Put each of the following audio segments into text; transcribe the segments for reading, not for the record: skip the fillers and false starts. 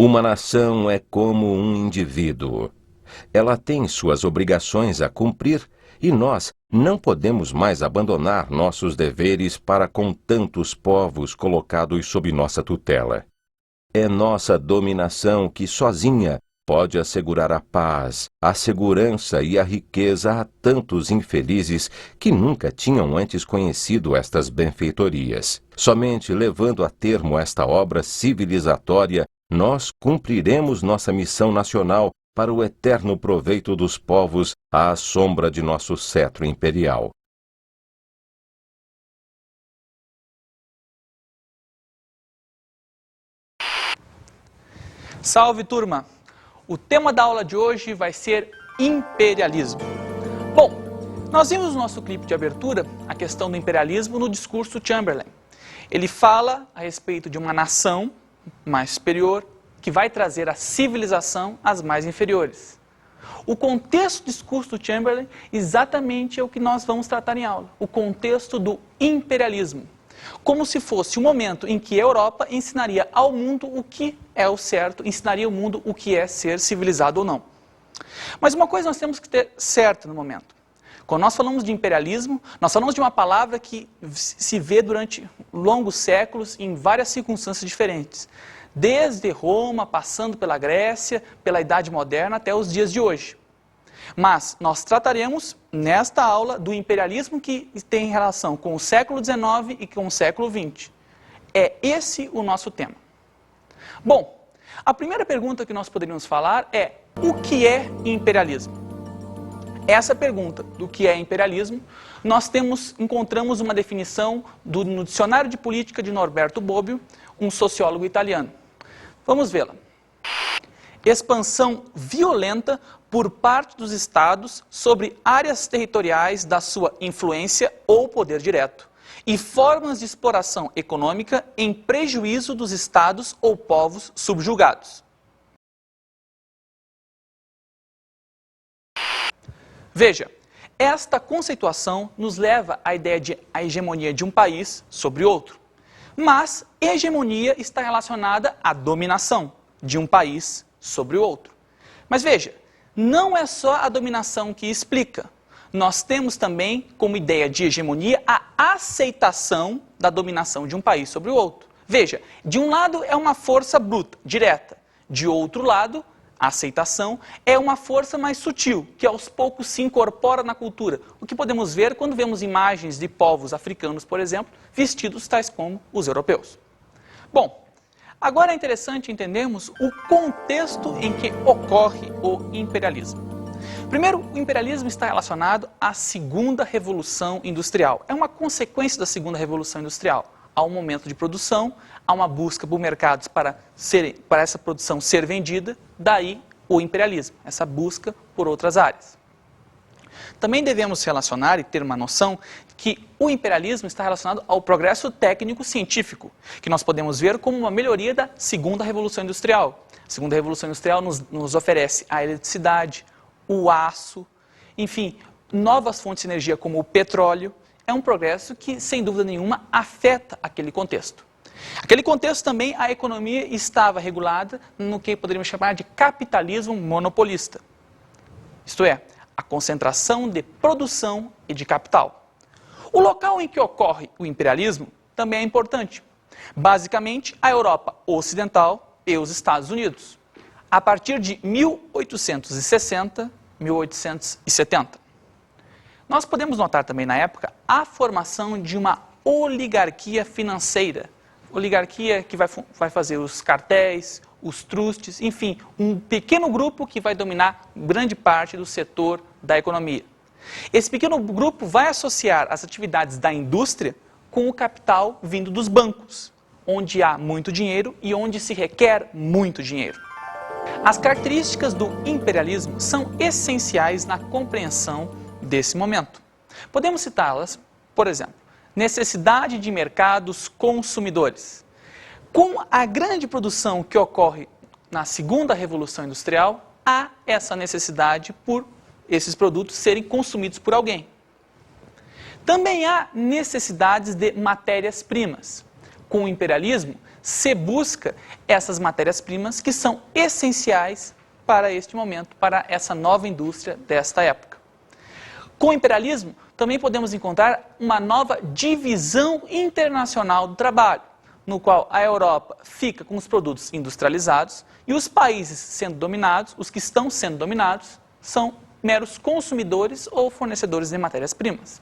Uma nação é como um indivíduo. Ela tem suas obrigações a cumprir e nós não podemos mais abandonar nossos deveres para com tantos povos colocados sob nossa tutela. É nossa dominação que sozinha pode assegurar a paz, a segurança e a riqueza a tantos infelizes que nunca tinham antes conhecido estas benfeitorias. Somente levando a termo esta obra civilizatória, nós cumpriremos nossa missão nacional para o eterno proveito dos povos à sombra de nosso cetro imperial. Salve, turma! O tema da aula de hoje vai ser imperialismo. Bom, nós vimos no nosso clipe de abertura a questão do imperialismo no discurso Chamberlain. Ele fala a respeito de uma nação mais superior que vai trazer a civilização às mais inferiores. O contexto do discurso do Chamberlain exatamente é o que nós vamos tratar em aula. O contexto do imperialismo. Como se fosse um momento em que a Europa ensinaria ao mundo o que é o certo, ensinaria ao mundo o que é ser civilizado ou não. Mas uma coisa nós temos que ter certo no momento. Quando nós falamos de imperialismo, nós falamos de uma palavra que se vê durante longos séculos em várias circunstâncias diferentes. Desde Roma, passando pela Grécia, pela Idade Moderna até os dias de hoje. Mas nós trataremos, nesta aula, do imperialismo que tem relação com o século XIX e com o século XX. É esse o nosso tema. Bom, a primeira pergunta que nós poderíamos falar é: o que é imperialismo? Essa pergunta do que é imperialismo, nós encontramos uma definição no Dicionário de Política de Norberto Bobbio, um sociólogo italiano. Vamos vê-la. Expansão violenta por parte dos estados sobre áreas territoriais da sua influência ou poder direto, e formas de exploração econômica em prejuízo dos estados ou povos subjugados. Veja, esta conceituação nos leva à ideia de a hegemonia de um país sobre outro. Mas hegemonia está relacionada à dominação de um país sobre o outro. Mas veja, não é só a dominação que explica. Nós temos também como ideia de hegemonia a aceitação da dominação de um país sobre o outro. Veja, de um lado é uma força bruta, direta. De outro lado, a aceitação é uma força mais sutil, que aos poucos se incorpora na cultura. O que podemos ver quando vemos imagens de povos africanos, por exemplo, vestidos tais como os europeus. Bom, agora é interessante entendermos o contexto em que ocorre o imperialismo. Primeiro, o imperialismo está relacionado à Segunda Revolução Industrial. É uma consequência da Segunda Revolução Industrial. Há um momento de produção, há uma busca por mercados para essa produção ser vendida, daí o imperialismo, essa busca por outras áreas. Também devemos relacionar e ter uma noção que o imperialismo está relacionado ao progresso técnico-científico, que nós podemos ver como uma melhoria da Segunda Revolução Industrial. A Segunda Revolução Industrial nos oferece a eletricidade, o aço, enfim, novas fontes de energia como o petróleo. É um progresso que, sem dúvida nenhuma, afeta aquele contexto. Aquele contexto também, a economia estava regulada no que poderíamos chamar de capitalismo monopolista. Isto é, a concentração de produção e de capital. O local em que ocorre o imperialismo também é importante. Basicamente, a Europa Ocidental e os Estados Unidos. A partir de 1860, 1870. Nós podemos notar também na época a formação de uma oligarquia financeira. Oligarquia que vai fazer os cartéis, os trustes, enfim, um pequeno grupo que vai dominar grande parte do setor da economia. Esse pequeno grupo vai associar as atividades da indústria com o capital vindo dos bancos, onde há muito dinheiro e onde se requer muito dinheiro. As características do imperialismo são essenciais na compreensão desse momento. Podemos citá-las, por exemplo, necessidade de mercados consumidores. Com a grande produção que ocorre na Segunda Revolução Industrial, há essa necessidade por esses produtos serem consumidos por alguém. Também há necessidades de matérias-primas. Com o imperialismo, se busca essas matérias-primas que são essenciais para este momento, para essa nova indústria desta época. Com o imperialismo, também podemos encontrar uma nova divisão internacional do trabalho, no qual a Europa fica com os produtos industrializados e os países sendo dominados, os que estão sendo dominados, são meros consumidores ou fornecedores de matérias-primas.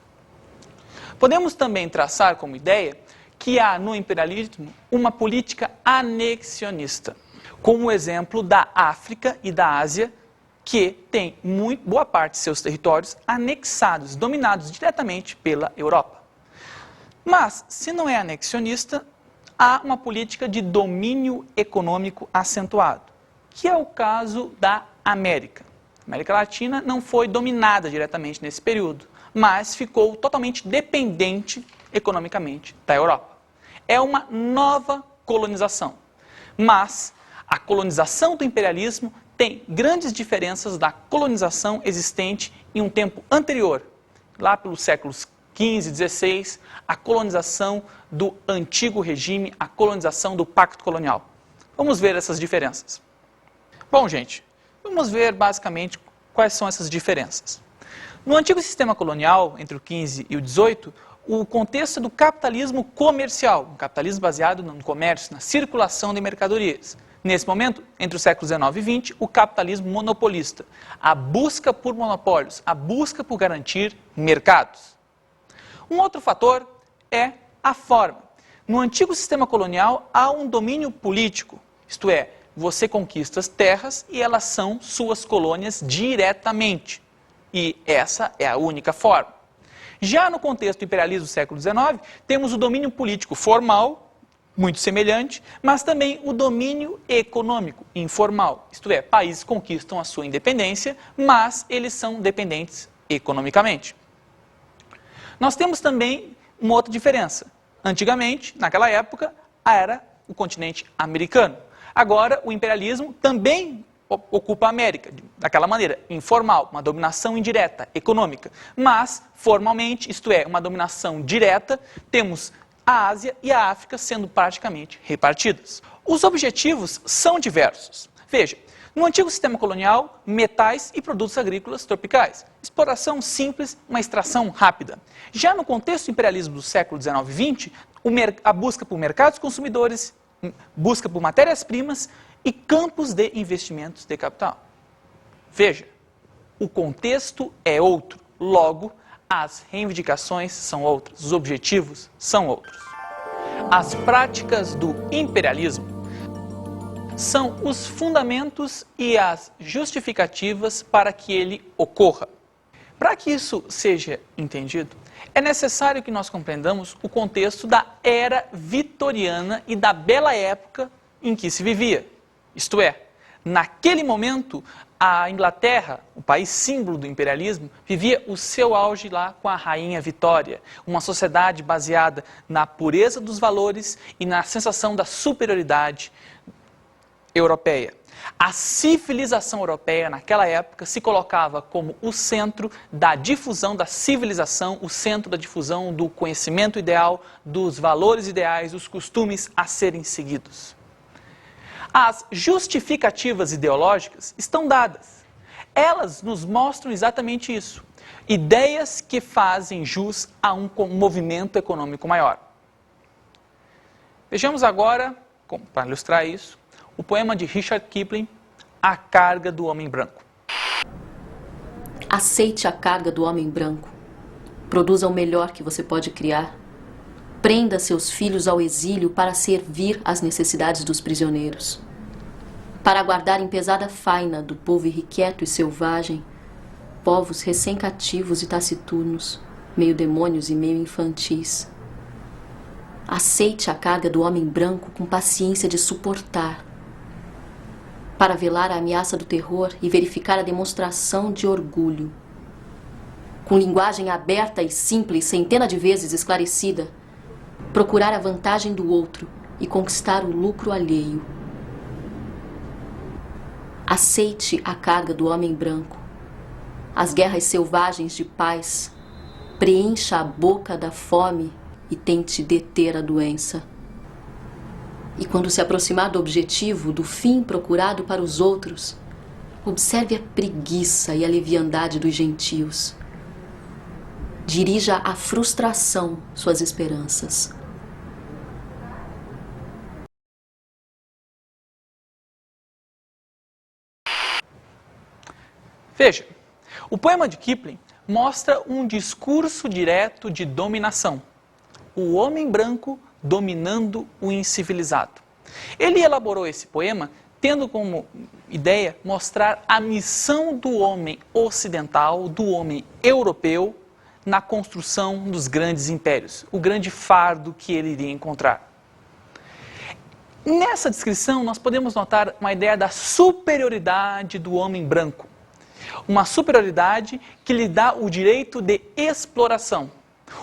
Podemos também traçar como ideia que há no imperialismo uma política anexionista, como o exemplo da África e da Ásia, que tem boa parte de seus territórios anexados, dominados diretamente pela Europa. Mas, se não é anexionista, há uma política de domínio econômico acentuado, que é o caso da América. A América Latina não foi dominada diretamente nesse período, mas ficou totalmente dependente economicamente da Europa. É uma nova colonização, mas a colonização do imperialismo tem grandes diferenças da colonização existente em um tempo anterior, lá pelos séculos XV, XVI, a colonização do antigo regime, a colonização do pacto colonial. Vamos ver essas diferenças. Bom, gente, vamos ver basicamente quais são essas diferenças. No antigo sistema colonial, entre o XV e o XVIII, o contexto do capitalismo comercial, um capitalismo baseado no comércio, na circulação de mercadorias. Nesse momento, entre os séculos XIX e XX, o capitalismo monopolista, a busca por monopólios, a busca por garantir mercados. Um outro fator é a forma. No antigo sistema colonial, há um domínio político, isto é, você conquista as terras e elas são suas colônias diretamente. E essa é a única forma. Já no contexto do imperialismo do século XIX, temos o domínio político formal, muito semelhante, mas também o domínio econômico informal. Isto é, países conquistam a sua independência, mas eles são dependentes economicamente. Nós temos também uma outra diferença. Antigamente, naquela época, era o continente americano. Agora, o imperialismo também ocupa a América, daquela maneira, informal, uma dominação indireta, econômica. Mas, formalmente, isto é, uma dominação direta, temos a Ásia e a África sendo praticamente repartidas. Os objetivos são diversos. Veja, no antigo sistema colonial, metais e produtos agrícolas tropicais. Exploração simples, uma extração rápida. Já no contexto do imperialismo do século XIX e XX, a busca por mercados consumidores, busca por matérias-primas e campos de investimentos de capital. Veja, o contexto é outro, logo, as reivindicações são outras, os objetivos são outros. As práticas do imperialismo são os fundamentos e as justificativas para que ele ocorra. Para que isso seja entendido, é necessário que nós compreendamos o contexto da era vitoriana e da bela época em que se vivia. Isto é, naquele momento, a Inglaterra, o país símbolo do imperialismo, vivia o seu auge lá com a rainha Vitória, uma sociedade baseada na pureza dos valores e na sensação da superioridade europeia. A civilização europeia, naquela época, se colocava como o centro da difusão da civilização, o centro da difusão do conhecimento ideal, dos valores ideais, dos costumes a serem seguidos. As justificativas ideológicas estão dadas. Elas nos mostram exatamente isso. Ideias que fazem jus a um movimento econômico maior. Vejamos agora, para ilustrar isso, o poema de Richard Kipling, A Carga do Homem Branco. Aceite a carga do homem branco. Produza o melhor que você pode criar. Prenda seus filhos ao exílio para servir às necessidades dos prisioneiros. Para aguardar em pesada faina do povo irrequieto e selvagem, povos recém-cativos e taciturnos, meio demônios e meio infantis. Aceite a carga do homem branco com paciência de suportar, para velar a ameaça do terror e verificar a demonstração de orgulho. Com linguagem aberta e simples, centena de vezes esclarecida, procurar a vantagem do outro e conquistar o lucro alheio. Aceite a carga do homem branco. As guerras selvagens de paz, preencha a boca da fome e tente deter a doença. E quando se aproximar do objetivo, do fim procurado para os outros, observe a preguiça e a leviandade dos gentios. Dirija à frustração suas esperanças. Veja, o poema de Kipling mostra um discurso direto de dominação. O homem branco dominando o incivilizado. Ele elaborou esse poema tendo como ideia mostrar a missão do homem ocidental, do homem europeu, na construção dos grandes impérios, o grande fardo que ele iria encontrar. Nessa descrição, nós podemos notar uma ideia da superioridade do homem branco. Uma superioridade que lhe dá o direito de exploração.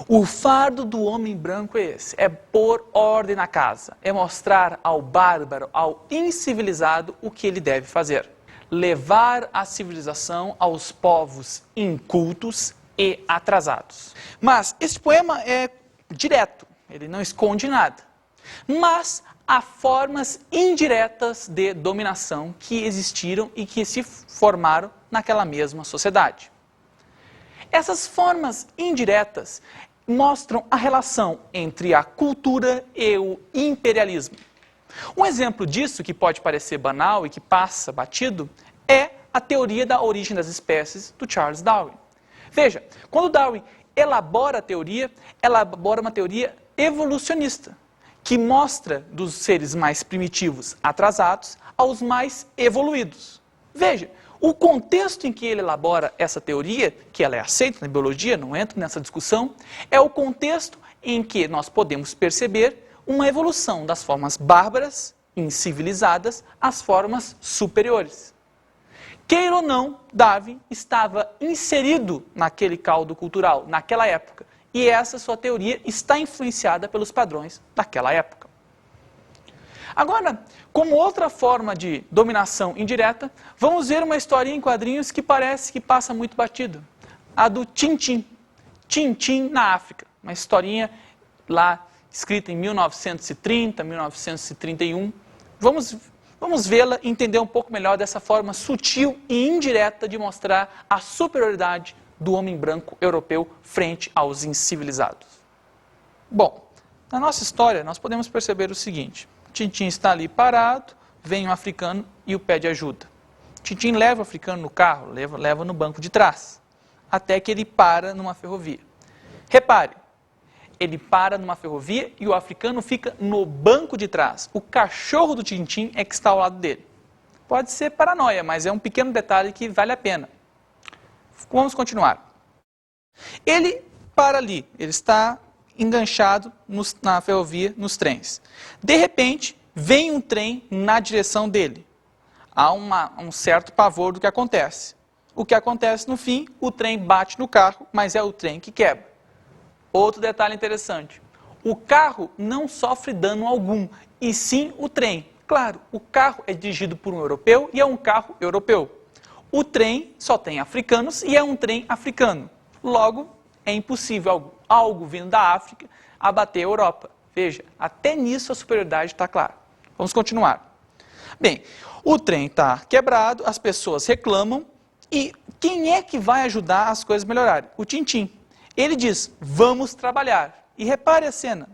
O fardo do homem branco é esse, é pôr ordem na casa, é mostrar ao bárbaro, ao incivilizado, o que ele deve fazer. Levar a civilização aos povos incultos e atrasados. Mas esse poema é direto, ele não esconde nada. Mas há formas indiretas de dominação que existiram e que se formaram naquela mesma sociedade. Essas formas indiretas mostram a relação entre a cultura e o imperialismo. Um exemplo disso, que pode parecer banal e que passa batido, é a teoria da origem das espécies do Charles Darwin. Veja, quando Darwin elabora a teoria, elabora uma teoria evolucionista, que mostra dos seres mais primitivos atrasados aos mais evoluídos. Veja, o contexto em que ele elabora essa teoria, que ela é aceita na biologia, não entro nessa discussão, é o contexto em que nós podemos perceber uma evolução das formas bárbaras, incivilizadas, às formas superiores. Queira ou não, Darwin estava inserido naquele caldo cultural, naquela época, e essa sua teoria está influenciada pelos padrões daquela época. Agora, como outra forma de dominação indireta, vamos ver uma historinha em quadrinhos que parece que passa muito batido. A do Tintim. Tintim na África. Uma historinha lá escrita em 1930, 1931. Vamos vê-la e entender um pouco melhor dessa forma sutil e indireta de mostrar a superioridade do homem branco europeu frente aos incivilizados. Bom, na nossa história nós podemos perceber o seguinte. Tintim está ali parado, vem um africano e o pede ajuda. Tintim leva o africano no carro, leva no banco de trás, até que ele para numa ferrovia. Repare, ele para numa ferrovia e o africano fica no banco de trás. O cachorro do Tintim é que está ao lado dele. Pode ser paranoia, mas é um pequeno detalhe que vale a pena. Vamos continuar. Ele para ali, ele está enganchado na ferrovia, nos trens. De repente, vem um trem na direção dele. Há um certo pavor do que acontece. O que acontece no fim, o trem bate no carro, mas é o trem que quebra. Outro detalhe interessante. O carro não sofre dano algum, e sim o trem. Claro, o carro é dirigido por um europeu e é um carro europeu. O trem só tem africanos e é um trem africano. Logo, é impossível algo vindo da África abater a Europa. Veja, até nisso a superioridade está clara. Vamos continuar. Bem, o trem está quebrado, as pessoas reclamam, e quem é que vai ajudar as coisas a melhorarem? O Tintim. Ele diz, vamos trabalhar. E repare a cena.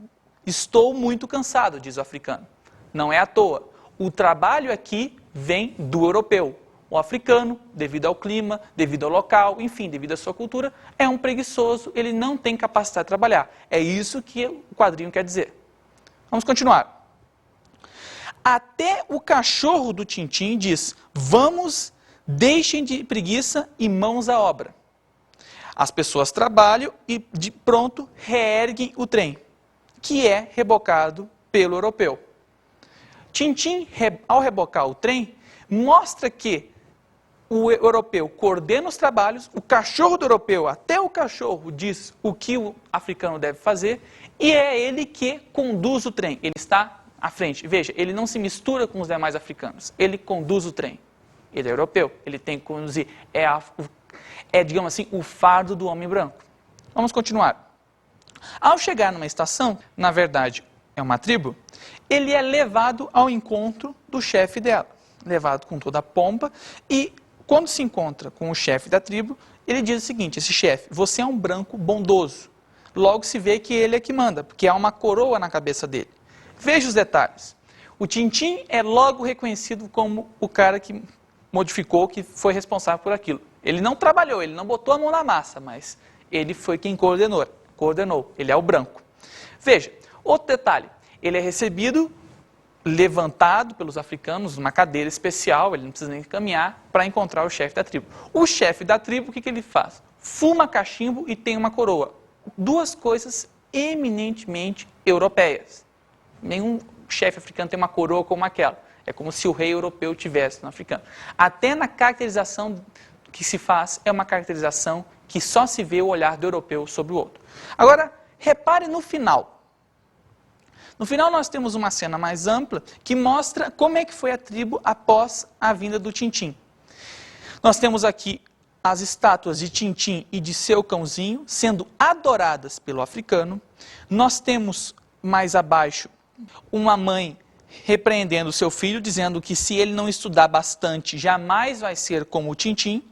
Estou muito cansado, diz o africano. Não é à toa. O trabalho aqui vem do europeu. O africano, devido ao clima, devido ao local, enfim, devido à sua cultura, é um preguiçoso, ele não tem capacidade de trabalhar. É isso que o quadrinho quer dizer. Vamos continuar. Até o cachorro do Tintim diz, vamos, deixem de preguiça e mãos à obra. As pessoas trabalham e, de pronto, reerguem o trem, que é rebocado pelo europeu. Tintim, ao rebocar o trem, mostra que o europeu coordena os trabalhos, o cachorro do europeu, até o cachorro, diz o que o africano deve fazer, e é ele que conduz o trem. Ele está à frente. Veja, ele não se mistura com os demais africanos, ele conduz o trem. Ele é europeu, ele tem que conduzir. Digamos assim, o fardo do homem branco. Vamos continuar. Ao chegar numa estação, na verdade, é uma tribo, ele é levado ao encontro do chefe dela, levado com toda a pompa, e quando se encontra com o chefe da tribo, ele diz o seguinte: esse chefe, você é um branco bondoso. Logo se vê que ele é que manda, porque há uma coroa na cabeça dele. Veja os detalhes. O Tintim é logo reconhecido como o cara que modificou, que foi responsável por aquilo. Ele não trabalhou, ele não botou a mão na massa, mas ele foi quem coordenou. Ele é o branco. Veja, outro detalhe. Ele é recebido, levantado pelos africanos, numa cadeira especial, ele não precisa nem caminhar, para encontrar o chefe da tribo. O chefe da tribo, o que ele faz? Fuma cachimbo e tem uma coroa. Duas coisas eminentemente europeias. Nenhum chefe africano tem uma coroa como aquela. É como se o rei europeu tivesse no africano. Até na caracterização que se faz, é uma caracterização que só se vê o olhar do europeu sobre o outro. Agora, repare no final. No final nós temos uma cena mais ampla que mostra como é que foi a tribo após a vinda do Tintim. Nós temos aqui as estátuas de Tintim e de seu cãozinho sendo adoradas pelo africano. Nós temos mais abaixo uma mãe repreendendo seu filho, dizendo que se ele não estudar bastante, jamais vai ser como o Tintim.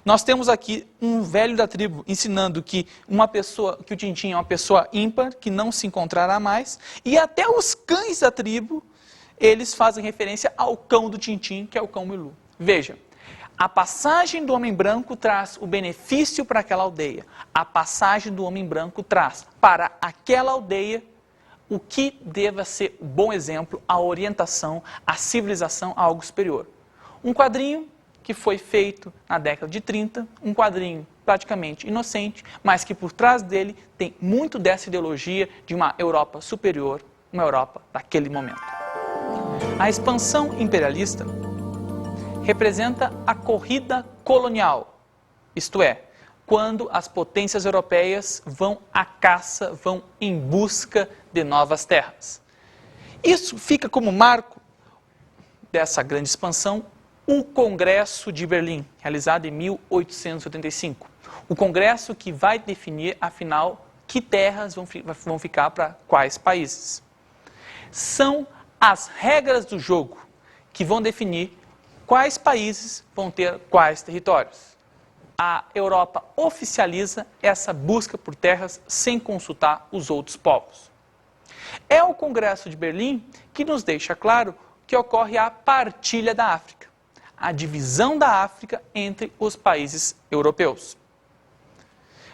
Nós temos aqui um velho da tribo ensinando que o Tintim é uma pessoa ímpar, que não se encontrará mais. E até os cães da tribo, eles fazem referência ao cão do Tintim, que é o cão Milu. Veja, a passagem do homem branco traz o benefício para aquela aldeia. A passagem do homem branco traz para aquela aldeia o que deva ser o bom exemplo, a orientação, a civilização a algo superior. Um quadrinho que foi feito na década de 30, um quadrinho praticamente inocente, mas que por trás dele tem muito dessa ideologia de uma Europa superior, uma Europa daquele momento. A expansão imperialista representa a corrida colonial, isto é, quando as potências europeias vão à caça, vão em busca de novas terras. Isso fica como marco dessa grande expansão o Congresso de Berlim, realizado em 1885. O congresso que vai definir, afinal, que terras vão ficar para quais países. São as regras do jogo que vão definir quais países vão ter quais territórios. A Europa oficializa essa busca por terras sem consultar os outros povos. É o Congresso de Berlim que nos deixa claro que ocorre a partilha da África, a divisão da África entre os países europeus.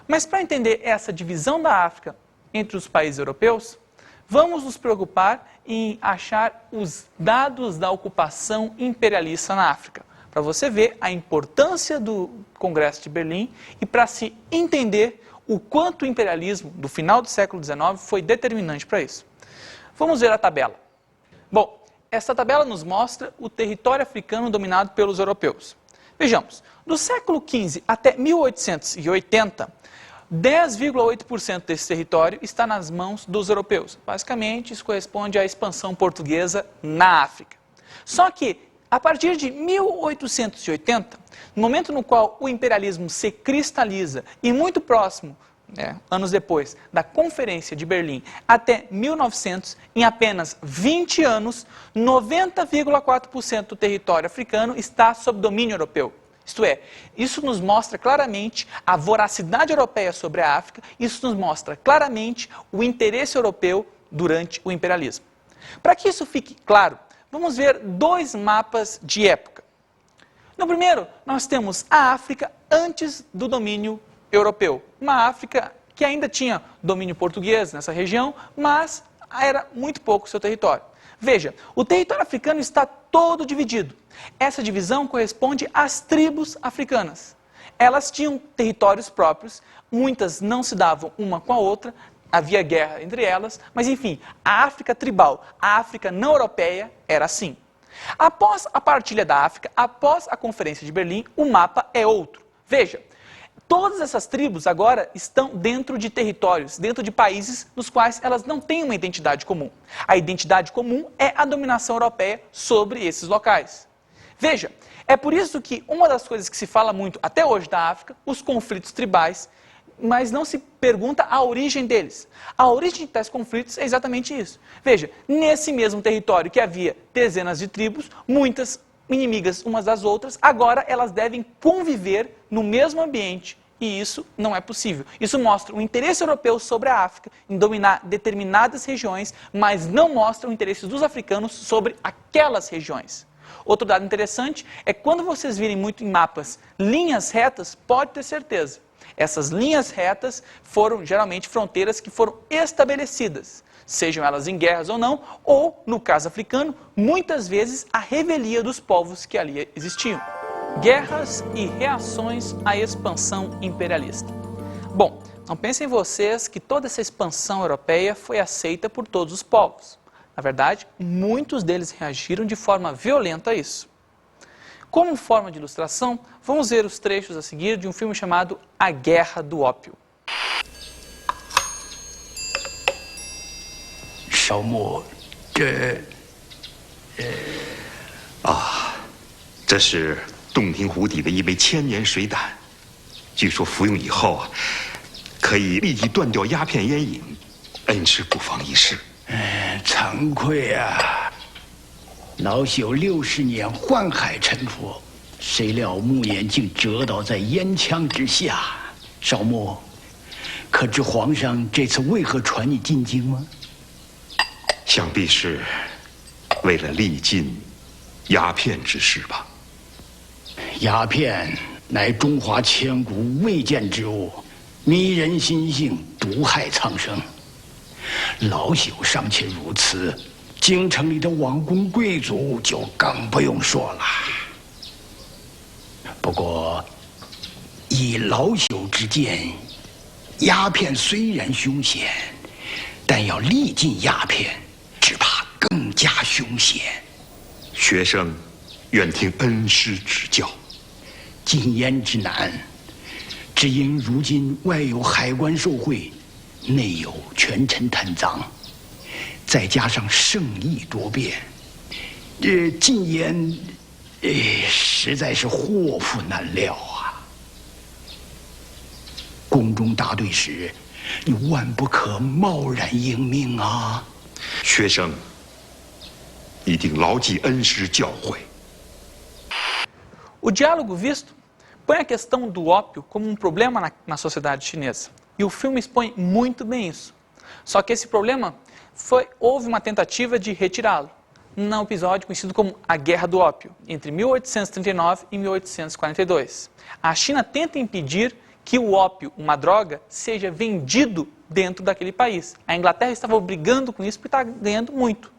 Mas para entender essa divisão da África entre os países europeus, vamos nos preocupar em achar os dados da ocupação imperialista na África, para você ver a importância do Congresso de Berlim e para se entender o quanto o imperialismo do final do século XIX foi determinante para isso. Vamos ver a tabela. Bom, essa tabela nos mostra o território africano dominado pelos europeus. Vejamos, do século XV até 1880, 10,8% desse território está nas mãos dos europeus. Basicamente, isso corresponde à expansão portuguesa na África. Só que, a partir de 1880, no momento no qual o imperialismo se cristaliza e muito próximo, anos depois, da Conferência de Berlim, até 1900, em apenas 20 anos, 90,4% do território africano está sob domínio europeu. Isto é, isso nos mostra claramente a voracidade europeia sobre a África, isso nos mostra claramente o interesse europeu durante o imperialismo. Para que isso fique claro, vamos ver dois mapas de época. No primeiro, nós temos a África antes do domínio europeu. Uma África que ainda tinha domínio português nessa região, mas era muito pouco o seu território. Veja, o território africano está todo dividido. Essa divisão corresponde às tribos africanas. Elas tinham territórios próprios, muitas não se davam uma com a outra, havia guerra entre elas, mas enfim, a África tribal, a África não europeia era assim. Após a partilha da África, após a Conferência de Berlim, o mapa é outro. Veja, todas essas tribos agora estão dentro de territórios, dentro de países nos quais elas não têm uma identidade comum. A identidade comum é a dominação europeia sobre esses locais. Veja, é por isso que uma das coisas que se fala muito até hoje da África, os conflitos tribais, mas não se pergunta a origem deles. A origem de tais conflitos é exatamente isso. Veja, nesse mesmo território que havia dezenas de tribos, muitas inimigas umas das outras, agora elas devem conviver no mesmo ambiente. E isso não é possível. Isso mostra o interesse europeu sobre a África em dominar determinadas regiões, mas não mostra o interesse dos africanos sobre aquelas regiões. Outro dado interessante é que quando vocês virem muito em mapas linhas retas, pode ter certeza. Essas linhas retas foram geralmente fronteiras que foram estabelecidas, sejam elas em guerras ou não, ou, no caso africano, muitas vezes a revelia dos povos que ali existiam. Guerras e reações à expansão imperialista. Bom, não pensem vocês que toda essa expansão europeia foi aceita por todos os povos. Na verdade, muitos deles reagiram de forma violenta a isso. Como forma de ilustração, vamos ver os trechos a seguir de um filme chamado A Guerra do Ópio. 少墨，这是洞庭湖底的一枚千年水胆，据说服用以后可以立即断掉鸦片烟瘾，恩师不妨一试。惭愧啊！老朽60年宦海沉浮，谁料暮年竟折倒在烟枪之下。少墨，可知皇上这次为何传你进京吗？ 想必是为了力禁鸦片之事吧。鸦片乃中华千古未见之物，迷人心性，毒害苍生。老朽尚且如此，京城里的王公贵族就更不用说了。不过，以老朽之见，鸦片虽然凶险，但要力禁鸦片。 只怕更加凶险。学生愿听恩师指教。禁烟之难，只因如今外有海关受贿，内有权臣贪赃，再加上圣意多变，这禁烟，实在是祸福难料啊。宫中大对时，你万不可贸然应命啊。 学生一定牢记恩师教诲。 O diálogo visto põe a questão do ópio como um problema na sociedade chinesa. E o filme expõe muito bem isso. Só que esse problema houve uma tentativa de retirá-lo, num episódio conhecido como a Guerra do Ópio, entre 1839 e 1842. A China tenta impedir que o ópio, uma droga, seja vendido dentro daquele país. A Inglaterra estava brigando com isso porque está ganhando muito.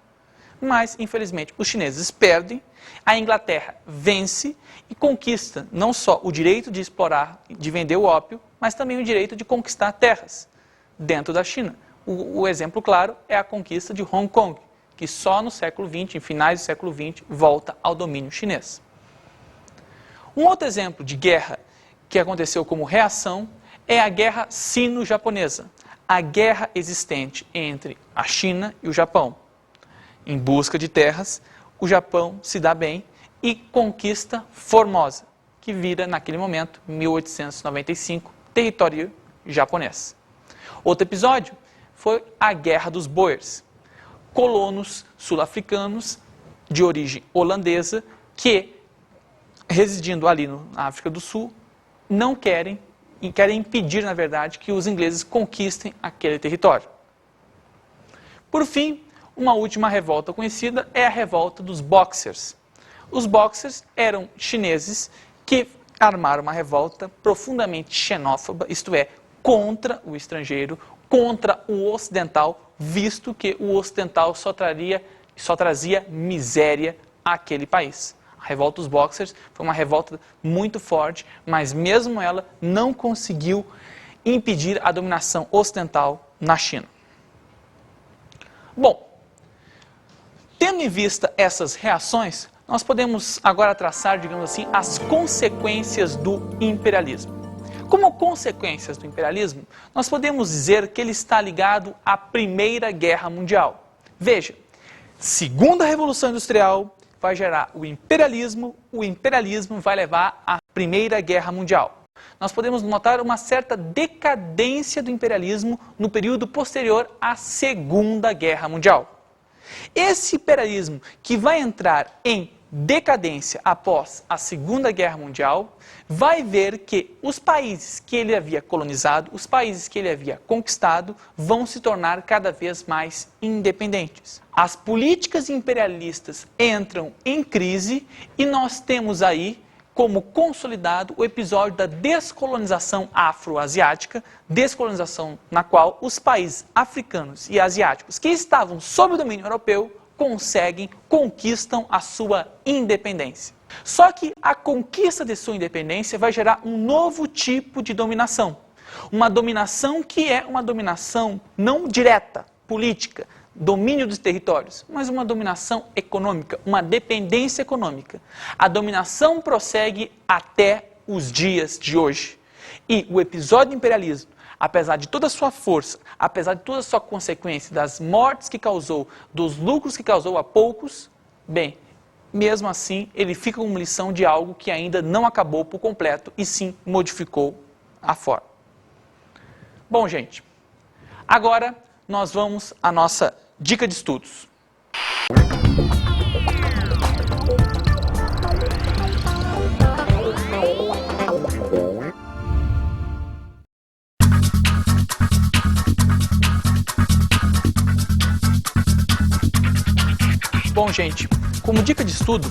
Mas, infelizmente, os chineses perdem, a Inglaterra vence e conquista não só o direito de explorar, de vender o ópio, mas também o direito de conquistar terras dentro da China. O exemplo claro é a conquista de Hong Kong, que só no século XX, em finais do século XX, volta ao domínio chinês. Um outro exemplo de guerra que aconteceu como reação é a Guerra Sino-Japonesa, a guerra existente entre a China e o Japão. Em busca de terras, o Japão se dá bem e conquista Formosa, que vira, naquele momento, 1895, território japonês. Outro episódio foi a Guerra dos Boers, colonos sul-africanos de origem holandesa que, residindo ali na África do Sul, não querem impedir, na verdade, que os ingleses conquistem aquele território. Por fim, uma última revolta conhecida é a revolta dos Boxers. Os Boxers eram chineses que armaram uma revolta profundamente xenófoba, isto é, contra o estrangeiro, contra o ocidental, visto que o ocidental só trazia miséria àquele país. A revolta dos Boxers foi uma revolta muito forte, mas mesmo ela não conseguiu impedir a dominação ocidental na China. Bom, tendo em vista essas reações, nós podemos agora traçar, digamos assim, as consequências do imperialismo. Como consequências do imperialismo, nós podemos dizer que ele está ligado à Primeira Guerra Mundial. Veja, segunda Revolução Industrial vai gerar o imperialismo vai levar à Primeira Guerra Mundial. nós podemos notar uma certa decadência do imperialismo no período posterior à Segunda Guerra Mundial. Esse imperialismo que vai entrar em decadência após a Segunda Guerra Mundial, vai ver que os países que ele havia colonizado, os países que ele havia conquistado, vão se tornar cada vez mais independentes. As políticas imperialistas entram em crise e nós temos aí como consolidado o episódio da descolonização afro-asiática, descolonização na qual os países africanos e asiáticos que estavam sob o domínio europeu conquistam a sua independência. Só que a conquista de sua independência vai gerar um novo tipo de dominação. Uma dominação que é uma dominação não direta, política, domínio dos territórios, mas uma dominação econômica, uma dependência econômica. A dominação prossegue até os dias de hoje. E o episódio do imperialismo, apesar de toda a sua força, apesar de toda a sua consequência, das mortes que causou, dos lucros que causou a poucos, bem, mesmo assim, ele fica como lição de algo que ainda não acabou por completo e sim modificou a forma. Bom, gente, agora nós vamos à nossa dica de estudos. Bom, gente, como dica de estudo,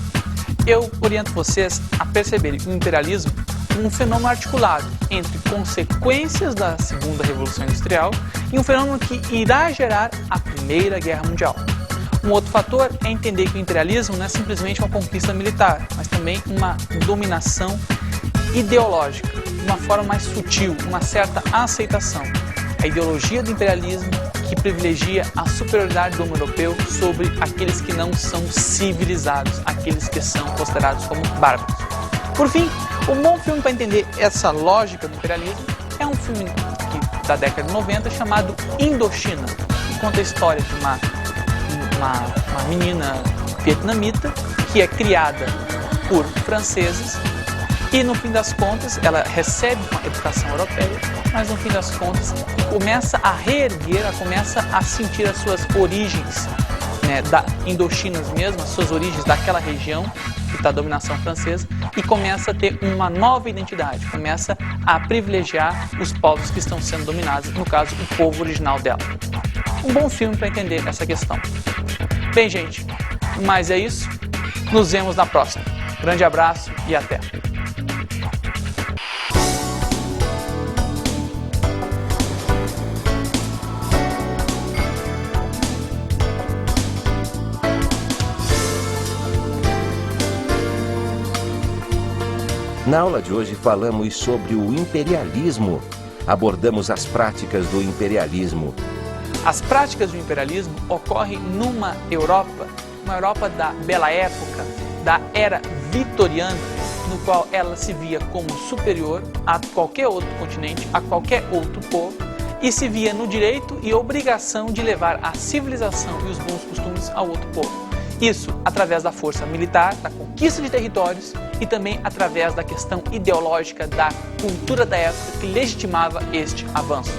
eu oriento vocês a perceberem o imperialismo como um fenômeno articulado entre consequências da Segunda Revolução Industrial e um fenômeno que irá gerar a Primeira Guerra Mundial. Um outro fator é entender que o imperialismo não é simplesmente uma conquista militar, mas também uma dominação ideológica, de uma forma mais sutil, uma certa aceitação. A ideologia do imperialismo que privilegia a superioridade do homem europeu sobre aqueles que não são civilizados, aqueles que são considerados como bárbaros. Por fim, um bom filme para entender essa lógica do imperialismo é um filme da década de 90 chamado Indochina, que conta a história de uma menina vietnamita que é criada por franceses e, no fim das contas, ela recebe uma educação europeia, mas, no fim das contas, começa a reerguer, ela começa a sentir as suas origens, né, da Indochina mesmo, as suas origens daquela região que está a dominação francesa, e começa a ter uma nova identidade, começa a privilegiar os povos que estão sendo dominados, no caso, o povo original dela. Um bom filme para entender essa questão. Bem, gente, mas é isso. Nos vemos na próxima. Grande abraço e até! Na aula de hoje falamos sobre o imperialismo. Abordamos as práticas do imperialismo. As práticas do imperialismo ocorrem numa Europa, uma Europa da bela época, da era vitoriana, no qual ela se via como superior a qualquer outro continente, a qualquer outro povo, e se via no direito e obrigação de levar a civilização e os bons costumes ao outro povo. Isso através da força militar, da conquista de territórios e também através da questão ideológica da cultura da época que legitimava este avanço.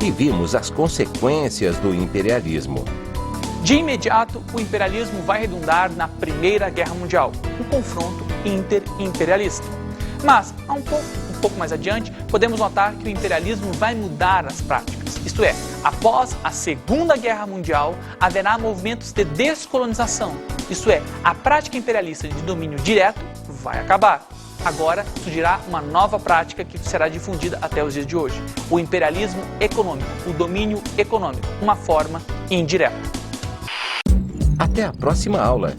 E vimos as consequências do imperialismo. De imediato, o imperialismo vai redundar na Primeira Guerra Mundial, um confronto inter-imperialista. Mas, um pouco mais adiante, podemos notar que o imperialismo vai mudar as práticas. Isto é, após a Segunda Guerra Mundial, haverá movimentos de descolonização. Isto é, a prática imperialista de domínio direto vai acabar. Agora surgirá uma nova prática que será difundida até os dias de hoje. O imperialismo econômico, o domínio econômico, uma forma indireta. Até a próxima aula.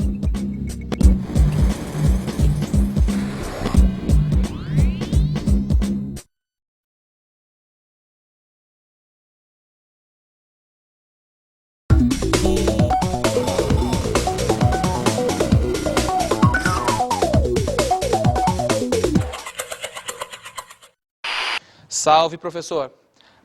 Salve, professor!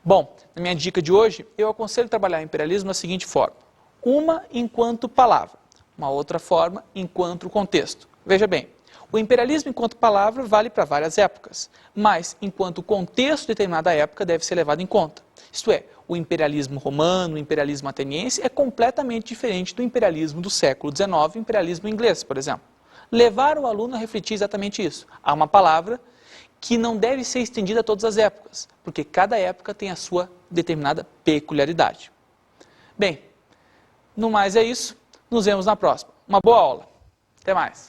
Bom, na minha dica de hoje, eu aconselho trabalhar o imperialismo da seguinte forma. Uma enquanto palavra, uma outra forma enquanto contexto. Veja bem, O imperialismo enquanto palavra vale para várias épocas, mas enquanto contexto de determinada época deve ser levado em conta. Isto é, o imperialismo romano, o imperialismo ateniense é completamente diferente do imperialismo do século XIX, o imperialismo inglês, por exemplo. Levar o aluno a refletir exatamente isso. Há uma palavra que não deve ser estendida a todas as épocas, porque cada época tem a sua determinada peculiaridade. Bem, no mais é isso. Nos vemos na próxima. Uma boa aula. Até mais.